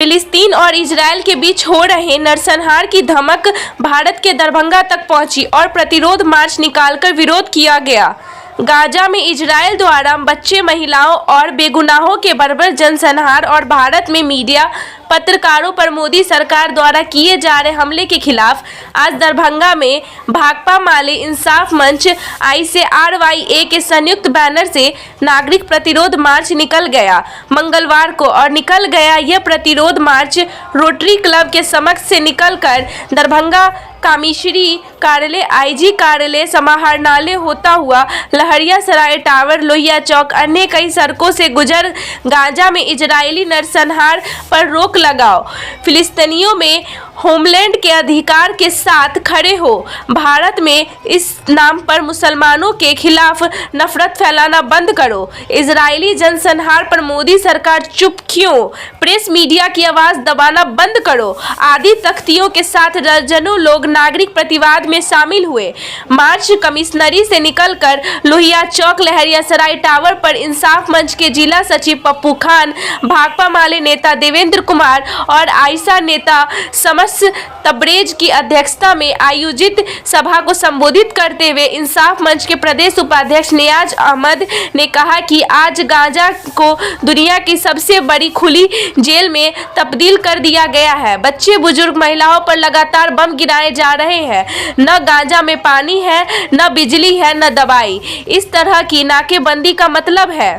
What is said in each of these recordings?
फिलिस्तीन और इजराइल के बीच हो रहे नरसंहार की धमक भारत के दरभंगा तक पहुंची और प्रतिरोध मार्च निकालकर विरोध किया गया। गाजा में इजराइल द्वारा बच्चे, महिलाओं और बेगुनाहों के बर्बर जनसंहार और भारत में मीडिया, पत्रकारों पर मोदी सरकार द्वारा किए जा रहे हमले के खिलाफ आज दरभंगा में भाकपा माले इंसाफ मंच ICRYA के संयुक्त बैनर से नागरिक प्रतिरोध मार्च निकल गया मंगलवार को। और निकल गया यह प्रतिरोध मार्च रोटरी क्लब के समक्ष से निकलकर दरभंगा कामिश्री कार्यालय, IG कार्यालय, समाहरणालय होता हुआ लहरिया सराय टावर, लोहिया चौक, अन्य कई सड़कों से गुजर गाजा में इजरायली नरसंहार पर रोक लगाओ, फिलिस्तीनियों में होमलैंड के अधिकार के साथ खड़े हो, भारत में इस नाम पर मुसलमानों के खिलाफ नफरत फैलाना बंद करो, इजरायली जनसंहार पर मोदी सरकार चुप क्यों, प्रेस मीडिया की आवाज दबाना बंद करो आदि तख्तियों के साथ दर्जनों लोग नागरिक प्रतिवाद में शामिल हुए। मार्च कमिश्नरी से निकलकर लोहिया चौक, लहरिया सराय टावर पर इंसाफ मंच के जिला सचिव पप्पू खान, भाकपा माले नेता देवेंद्र कुमार और आयशा नेता समस तब्रेज की अध्यक्षता में आयोजित सभा को संबोधित करते हुए इंसाफ मंच के प्रदेश उपाध्यक्ष नियाज अहमद ने कहा कि आज गाजा को दुनिया की सबसे बड़ी खुली जेल में तब्दील कर दिया गया है। बच्चे, बुजुर्ग, महिलाओं पर लगातार बम गिराए जा रहे हैं। न गाजा में पानी है, न बिजली है, न दवाई। इस तरह की नाकेबंदी का मतलब है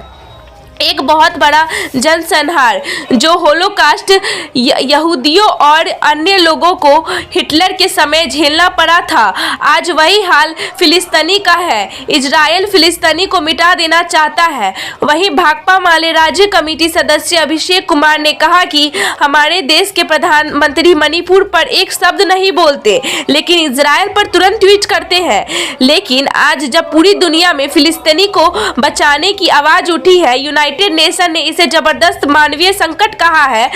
एक बहुत बड़ा जनसंहार जो होलोकास्ट यहूदियों और अन्य लोगों को हिटलर के समय झेलना पड़ा था, आज वही हाल फिलिस्तीनी का है। इजराइल फिलिस्तीनी को मिटा देना चाहता है। वहीं भाकपा माले राज्य कमेटी सदस्य अभिषेक कुमार ने कहा कि हमारे देश के प्रधानमंत्री मणिपुर पर एक शब्द नहीं बोलते, लेकिन इजराइल पर तुरंत ट्वीट करते हैं। लेकिन आज जब पूरी दुनिया में फिलिस्तीनी को बचाने की आवाज उठी है, यूनाइटेड नेशन ने इसे जबरदस्त मानवीय संकट कहा है,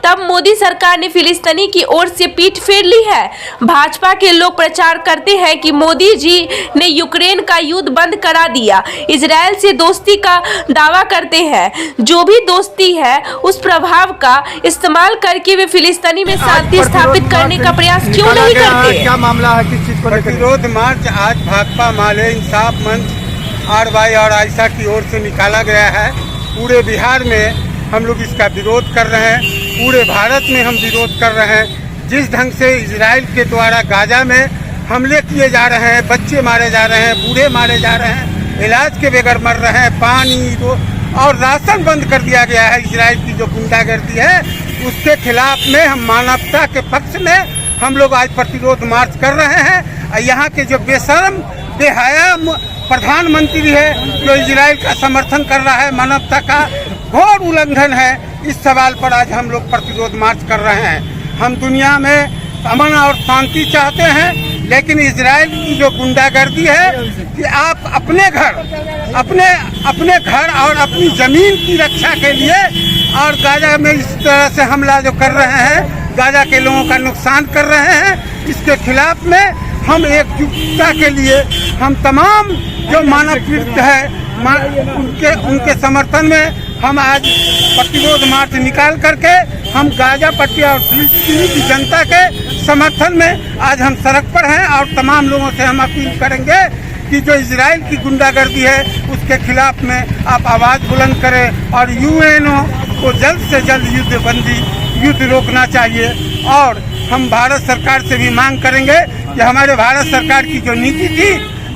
तब मोदी सरकार ने फिलिस्तीनी की ओर से पीठ फेर ली है। भाजपा के लोग प्रचार करते हैं कि मोदी जी ने यूक्रेन का युद्ध बंद करा दिया, इजराइल से दोस्ती का दावा करते हैं। जो भी दोस्ती है उस प्रभाव का इस्तेमाल करके वे फिलिस्तीनी में शांति स्थापित करने का प्रयास क्यों नहीं करते? क्या मामला है, किस चीज पर प्रतिरोध मार्च आज भाकपा माले इंसाफ मंच RY और आयशा की ओर से निकाला गया है। पूरे बिहार में हम लोग इसका विरोध कर रहे हैं, पूरे भारत में हम विरोध कर रहे हैं। जिस ढंग से इजराइल के द्वारा गाजा में हमले किए जा रहे हैं, बच्चे मारे जा रहे हैं, बूढ़े मारे जा रहे हैं, इलाज के बगैर मर रहे हैं, पानी और राशन बंद कर दिया गया है। इजराइल की जो गुंडागर्दी है उसके खिलाफ में हम मानवता के पक्ष में हम लोग आज प्रतिरोध मार्च कर रहे हैं। यहाँ के जो बेशर्म बेहया प्रधानमंत्री है जो इजराइल का समर्थन कर रहा है, मानवता का घोर उल्लंघन है, इस सवाल पर आज हम लोग प्रतिरोध मार्च कर रहे हैं। हम दुनिया में अमन और शांति चाहते हैं, लेकिन इजराइल की जो गुंडागर्दी है कि आप अपने घर और अपनी जमीन की रक्षा के लिए और गाजा में इस तरह से हमला जो कर रहे हैं, गाजा के लोगों का नुकसान कर रहे हैं, इसके खिलाफ में हम एकजुटता के लिए हम तमाम जो मानव पीड़ित है उनके समर्थन में हम आज प्रतिरोध मार्च निकाल करके हम गाजा पट्टी और फिलिस्तीनी की जनता के समर्थन में आज हम सड़क पर हैं। और तमाम लोगों से हम अपील करेंगे कि जो इजराइल की गुंडागर्दी है उसके खिलाफ में आप आवाज़ बुलंद करें और UNO को जल्द से जल्द युद्ध रोकना चाहिए। और हम भारत सरकार से भी मांग करेंगे कि हमारे भारत सरकार की जो नीति थी,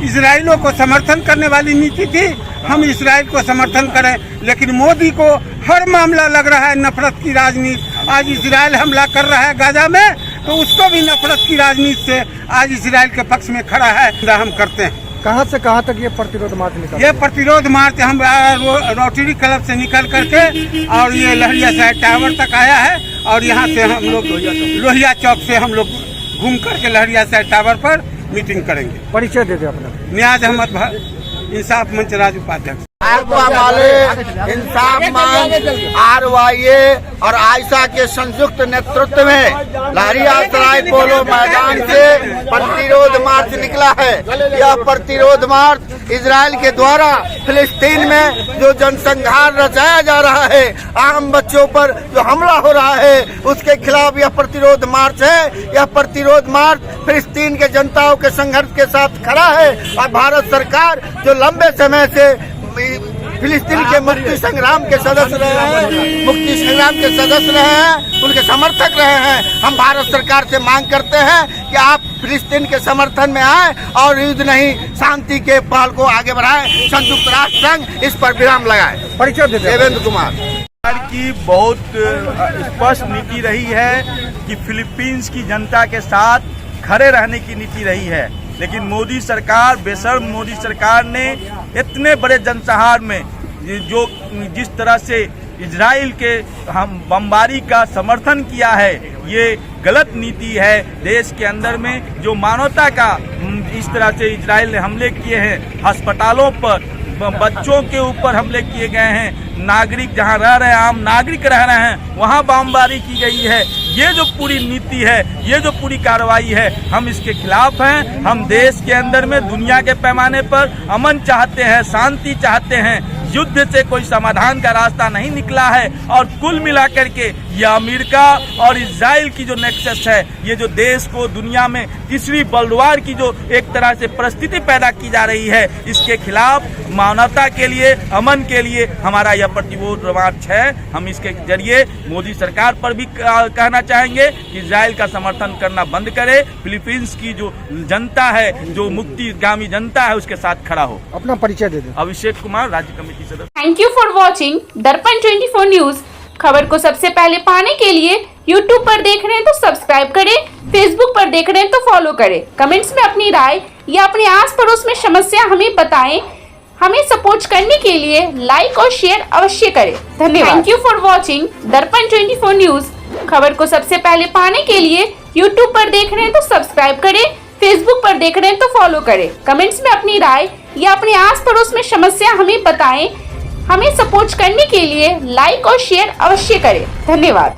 इजराइलों को समर्थन करने वाली नीति थी, हम इजराइल को समर्थन करें, लेकिन मोदी को हर मामला लग रहा है नफरत की राजनीति। आज इजराइल हमला कर रहा है गाजा में, तो उसको भी नफरत की राजनीति से आज इजराइल के पक्ष में खड़ा है। हम करते हैं। कहाँ से कहाँ तक ये प्रतिरोध मार्च निकला? ये प्रतिरोध मार्च हम रोटरी क्लब से निकल करके और ये लहरिया सराय टावर तक आया है और यहाँ से हम लोग लोहिया चौक से हम लोग घूम करके लहरिया सराय टावर पर मीटिंग करेंगे। परिचय दे दे अपना। नियाज अहमद, इंसाफ मंच राज्य उपाध्यक्ष। भाकपा माले इंसाफ मंच RYA और आयशा के संयुक्त नेतृत्व में लहरिया सराय पोलो मैदान से प्रतिरोध मार्च निकला है। यह प्रतिरोध मार्च इजराइल के द्वारा फिलिस्तीन में जो जनसंहार रचाया जा रहा है, आम बच्चों पर जो हमला हो रहा है, उसके खिलाफ यह प्रतिरोध मार्च है। यह प्रतिरोध मार्च फिलिस्तीन के जनताओं के संघर्ष के साथ खड़ा है और भारत सरकार जो लंबे समय से फिलिस्तीन के मुक्ति संग्राम के सदस्य रहे हैं, उनके समर्थक रहे हैं। हम भारत सरकार से मांग करते हैं कि आप फिलिस्तीन के समर्थन में आए और युद्ध नहीं, शांति के पहल को आगे बढ़ाएं। संयुक्त राष्ट्र संघ इस पर विराम लगाए। परिचय दे दीजिए। देवेंद्र कुमार। सरकार की बहुत स्पष्ट नीति रही है कि फिलीपींस की जनता के साथ खड़े रहने की नीति रही है, लेकिन मोदी सरकार, बेशर्म मोदी सरकार ने इतने बड़े जनसंहार में जो जिस तरह से इजराइल के हम बमबारी का समर्थन किया है, ये गलत नीति है। देश के अंदर में जो मानवता का इस तरह से इजराइल ने हमले किए हैं, अस्पतालों पर, बच्चों के ऊपर हमले किए गए हैं, नागरिक जहां रह रहे हैं, आम नागरिक रह रहे हैं, वहां बमबारी की गई है। ये जो पूरी नीति है, ये जो पूरी कार्रवाई है, हम इसके खिलाफ हैं। हम देश के अंदर में दुनिया के पैमाने पर अमन चाहते हैं, शांति चाहते हैं। युद्ध से कोई समाधान का रास्ता नहीं निकला है और कुल मिलाकर के ये अमेरिका और इजराइल की जो नेक्सस है, ये जो देश को दुनिया में तीसरी वर्ल्ड वॉर की जो एक तरह से परिस्थिति पैदा की जा रही है, इसके खिलाफ मानवता के लिए, अमन के लिए हमारा यह प्रतिरोध मार्च है। हम इसके जरिए मोदी सरकार पर भी कहना चाहेंगे कि इजराइल का समर्थन करना बंद करे, फिलीपींस की जो जनता है, जो मुक्तिगामी जनता है, उसके साथ खड़ा हो। अपना परिचय दे दीजिए। अभिषेक कुमार, राज्य कमेटी सदस्य। थैंक यू फॉर वॉचिंग दर्पण 24 न्यूज। खबर को सबसे पहले पाने के लिए YouTube पर देख रहे हैं तो सब्सक्राइब करें, Facebook पर देख रहे हैं तो फॉलो करें। कमेंट्स में अपनी राय या अपने आस पड़ोस में समस्या हमें बताएं। हमें सपोर्ट करने के लिए लाइक और शेयर अवश्य करें। धन्यवाद। थैंक यू फॉर वॉचिंग दर्पण 24 न्यूज। खबर को सबसे पहले पाने के लिए YouTube पर देख रहे हैं तो सब्सक्राइब करें, Facebook पर देख रहे हैं तो फॉलो करें। कमेंट्स में अपनी राय या अपने आस पड़ोस में समस्या हमें बताएं। हमें सपोर्ट करने के लिए लाइक और शेयर अवश्य करें। धन्यवाद।